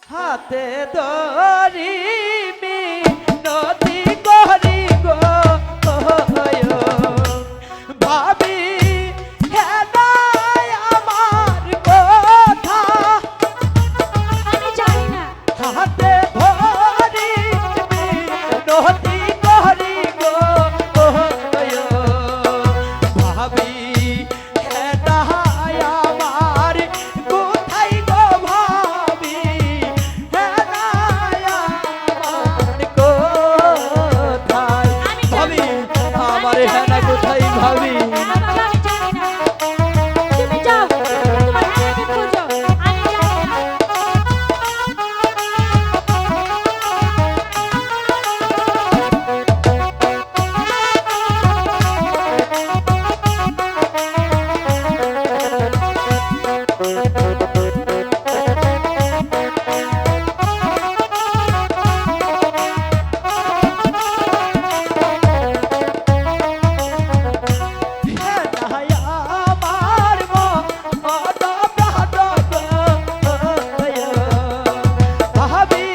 হাতে ধরি মিনতি করি গো ভাবি হেদায় আমার কথা আমি জানি না। হাতে ধরি মিনতি করি গো ভাবি হেদায় আমার কোথায় গো ভাবি হেদায় আমার কোথায় ভাবি আমার হেনা কোথায় ভাবি না বাবা, আমি জানি না। তুমি যাও, তোমার হেনাকে খোঁজো। আমি জানি না। হেদায় আমার মন প্রাণ ভাবি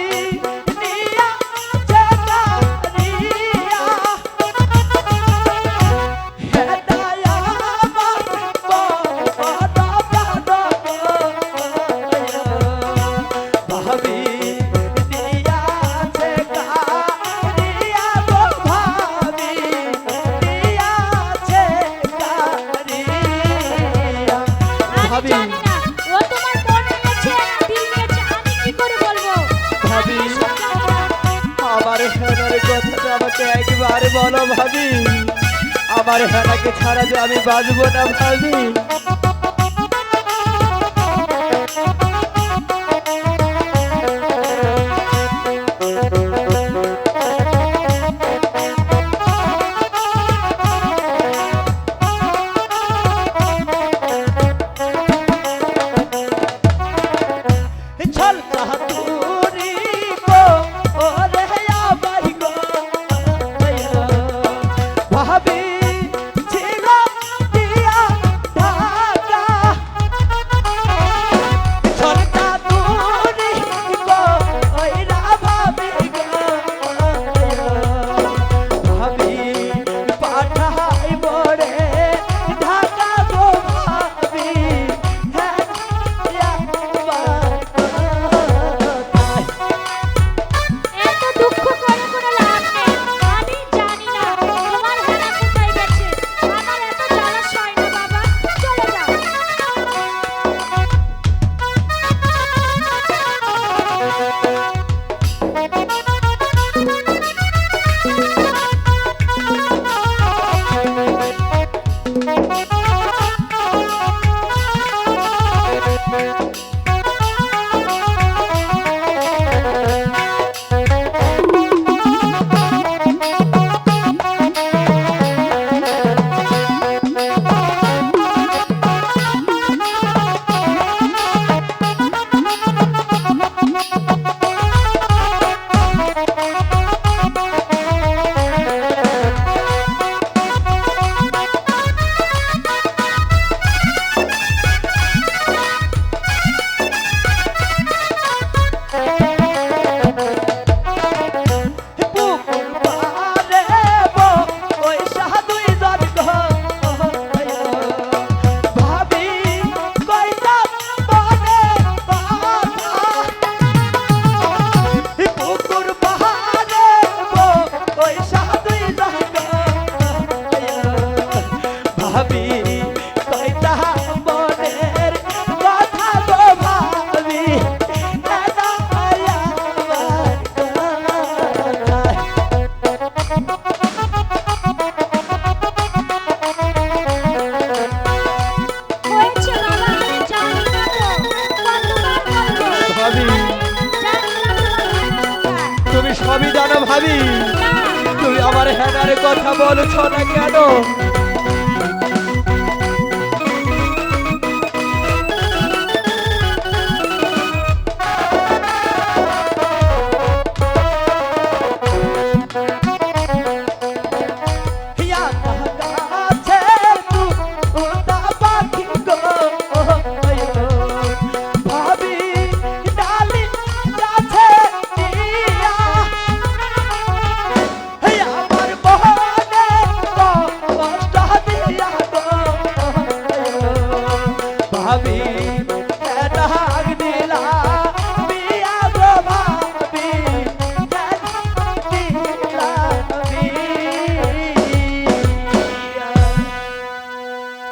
নিয়া চেকারিয়া হেদায় আমার মন প্রাণ ভাবি নিয়া চেকারিয়া গো ভাবি নিয়া চেকারিয়া আমি ভাবি জানি না। ও তোমার মন নিয়েছে না দিল নিয়েছে, আমি কি করে বলবো? ভাবি আমি সব জানি না। আমার হেনার কথাটা আমাকে একবারে বলো ভাবি আমার হেনাকে ছাড়া যে আমি বাঁচবো না ভাবি চল কাহাতুরি গো ওরে আমার গো ভাবি ছিল দিয়া ঢাকা চল কাহাতুরি গো ওইরা ভাবি গো ভাবি পাঠাই বড়ে ঢাকা গো ভাবি হ্যাঁ এত দুঃখ করে কোনো লাভ নেই। আমি জানি না তোমার হেনা কোথায় গেছে। আমার এত জ্বালা সয় না বাবা, চলে যাও। পুকুর পাড়ে ওই সাধুই জন গো ভাবি কইতা মনে কথা পুকুর পাড়ে ওই সাধুই জন গো ভাবি কইতা মনের কথা গো ভাবি হয়েছে বাবা, আমি জানি না তো। কতবার বলবো? ভাবি জানি না তোমার হেনা কোথায়। তুমি সবই জানো ভাবি না, তুমি আমার হেনার কথা বলছো না কেন হিয়া কাছে তু উড়তা পাখি গো ভাবি ডালি ভাবি